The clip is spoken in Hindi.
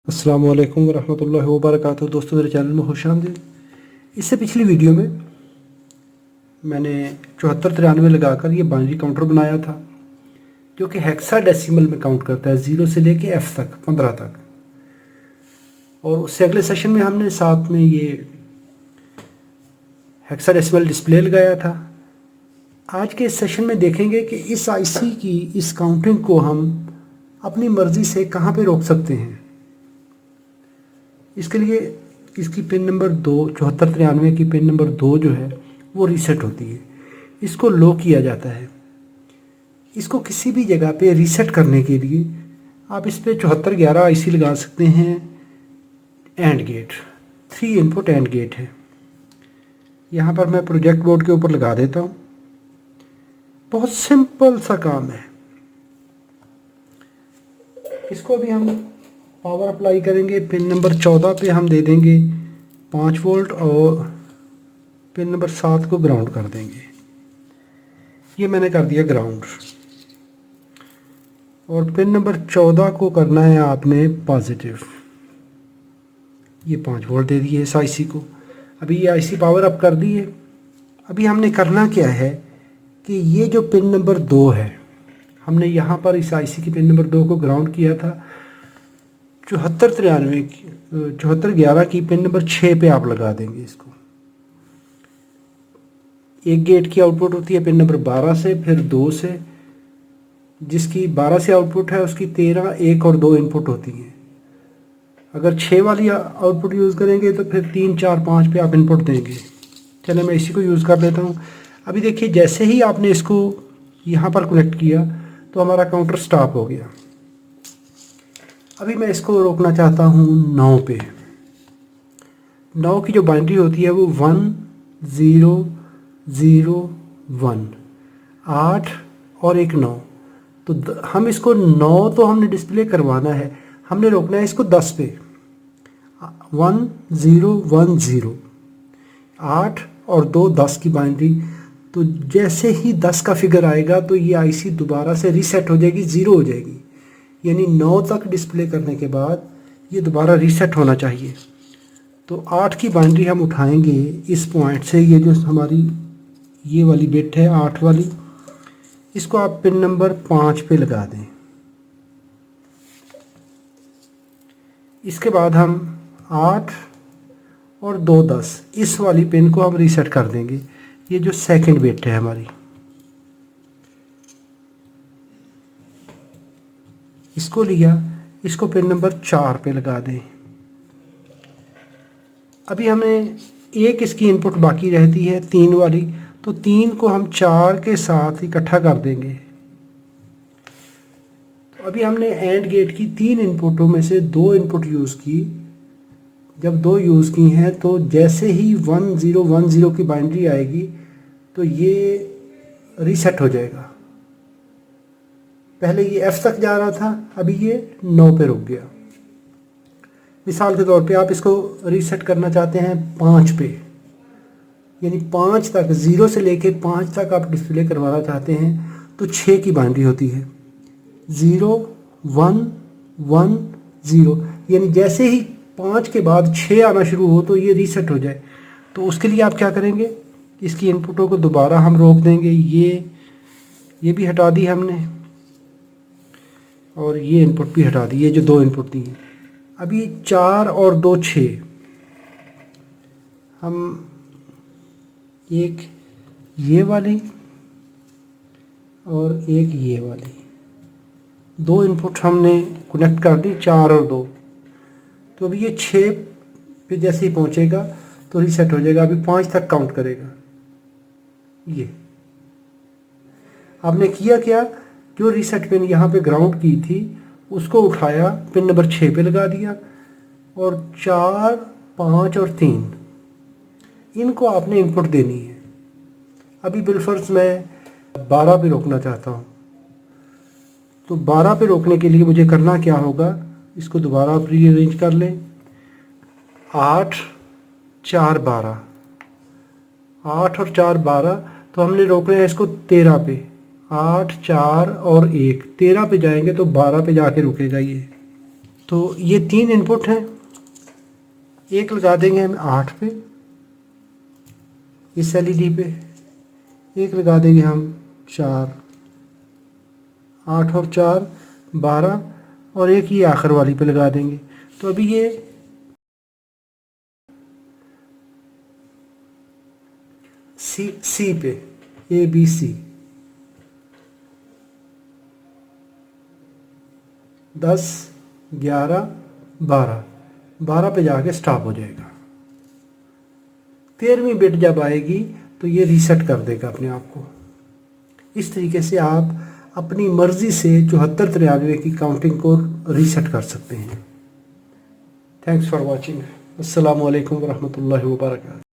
अस्सलाम वालेकुम वरहमतुल्लाहि वबरकातुहू। दोस्तों, मेरे चैनल में खुशामदीद। इससे पिछली वीडियो में मैंने 7493 लगाकर ये बाइनरी काउंटर बनाया था जो कि हेक्साडेसिमल में काउंट करता है, 0 से लेके F तक, 15 तक। और उससे अगले सेशन में हमने साथ में ये हेक्साडेसिमल डिस्प्ले लगाया था। आज के इस सेशन में देखेंगे कि इस आईसी की इस काउंटिंग को हम अपनी मर्ज़ी से कहाँ पे रोक सकते हैं। इसके लिए इसकी पिन नंबर 2, 7493 की पिन नंबर 2 जो है वो रीसेट होती है। इसको लो किया जाता है। इसको किसी भी जगह पे रीसेट करने के लिए आप इस पर 7411 आईसी लगा सकते हैं। And gate 3 input and gate है। यहाँ पर मैं प्रोजेक्ट बोर्ड के ऊपर लगा देता हूँ। बहुत सिंपल सा काम है। इसको भी हम पावर अप्लाई करेंगे। पिन नंबर 14 पे हम दे देंगे 5 वोल्ट और पिन नंबर 7 को ग्राउंड कर देंगे। ये मैंने कर दिया ग्राउंड। और पिन नंबर 14 को करना है आपने पॉजिटिव। ये 5 वोल्ट दे दिए इस आईसी को। अभी ये आईसी पावर अप कर दी है। अभी हमने करना क्या है कि ये जो पिन नंबर 2 है, हमने यहाँ पर इस आईसी की पिन नंबर 2 को ग्राउंड किया था। 7411 की पिन नंबर 6 पे आप लगा देंगे इसको। एक गेट की आउटपुट होती है पिन नंबर 12 से, फिर 2 से। जिसकी 12 से आउटपुट है उसकी 13, 1 और 2 इनपुट होती हैं। अगर 6 वाली आउटपुट यूज़ करेंगे तो फिर 3, 4, 5 पे आप इनपुट देंगे। चलिए मैं इसी को यूज़ कर लेता हूँ। अभी देखिए, जैसे ही आपने इसको यहाँ पर कनेक्ट किया तो हमारा काउंटर स्टॉप हो गया। अभी मैं इसको रोकना चाहता हूँ 9 पे। 9 की जो बाइनरी होती है वो 1001, 8 और एक 9। तो हम इसको 9 तो हमने डिस्प्ले करवाना है, हमने रोकना है इसको 10 पे। 1010, 8 और 2, 10 की बाइनरी। तो जैसे ही 10 का फिगर आएगा तो ये आईसी दोबारा से रीसेट हो जाएगी, 0 हो जाएगी। यानी 9 तक डिस्प्ले करने के बाद ये दोबारा रीसेट होना चाहिए। तो 8 की बाइनरी हम उठाएंगे इस पॉइंट से। ये जो हमारी ये वाली बिट है 8 वाली, इसको आप पिन नंबर 5 पे लगा दें। इसके बाद हम 8 और 2, 10 इस वाली पिन को हम रीसेट कर देंगे। ये जो सेकंड बिट है हमारी, इसको लिया, इसको पिन नंबर 4 पे लगा दें। अभी हमें एक इसकी इनपुट बाकी रहती है 3 वाली, तो 3 को हम 4 के साथ इकट्ठा कर देंगे। तो अभी हमने एंड गेट की 3 इनपुटों में से 2 इनपुट यूज़ की। जब 2 यूज़ की हैं तो जैसे ही 1010 की बाइनरी आएगी तो ये रीसेट हो जाएगा। पहले ये F तक जा रहा था, अभी ये 9 पे रुक गया। मिसाल के तौर पे आप इसको रीसेट करना चाहते हैं 5 पे, यानी 5 तक, 0 से लेके 5 तक आप डिस्प्ले करवाना चाहते हैं तो 6 की बाइनरी होती है। 0 1 1 0, यानी जैसे ही 5 के बाद 6 आना शुरू हो तो ये रीसेट हो जाए। तो उसके लिए आप क्या करेंगे, इसकी इनपुटों को दोबारा हम रोक देंगे। ये भी हटा दी हमने और ये इनपुट भी हटा दी, ये जो 2 इनपुट दी हैं। अभी 4 और 2, 6, हम एक ये वाली और एक ये वाली 2 इनपुट हमने कनेक्ट कर दी, 4 और 2। तो अभी ये 6 पे जैसे ही पहुंचेगा तो रीसेट हो जाएगा। अभी 5 तक काउंट करेगा। ये आपने किया क्या, जो रीसेट पिन यहाँ पे ग्राउंड की थी उसको उठाया, पिन नंबर 6 पे लगा दिया और 4, 5 और 3 इनको आपने इनपुट देनी है। अभी बिलफर्ज मैं 12 पे रोकना चाहता हूँ। तो 12 पे रोकने के लिए मुझे करना क्या होगा, इसको दोबारा आप रीअरेंज कर लें। 8, 4, 12, 8 और 4, 12। तो हमने रोकना है इसको 13 पे। 8, 4 और 1, 13 पे जाएंगे तो 12 पे जाके रुकेगा ये। तो ये 3 इनपुट हैं, एक लगा देंगे हम 8 पे इस एलईडी पे, एक लगा देंगे हम 4, 8 और 4 12, और एक ही आखिर वाली पे लगा देंगे। तो अभी ये सी पे ABC 10 11 12 पे जाके स्टॉप हो जाएगा। 13वीं बिट जब आएगी तो ये रीसेट कर देगा अपने आप को। इस तरीके से आप अपनी मर्ज़ी से 74 93 की काउंटिंग को रीसेट कर सकते हैं। Thanks for watching. अस्सलामु अलैकुम वरहमतुल्लाहि वबरकातुहू।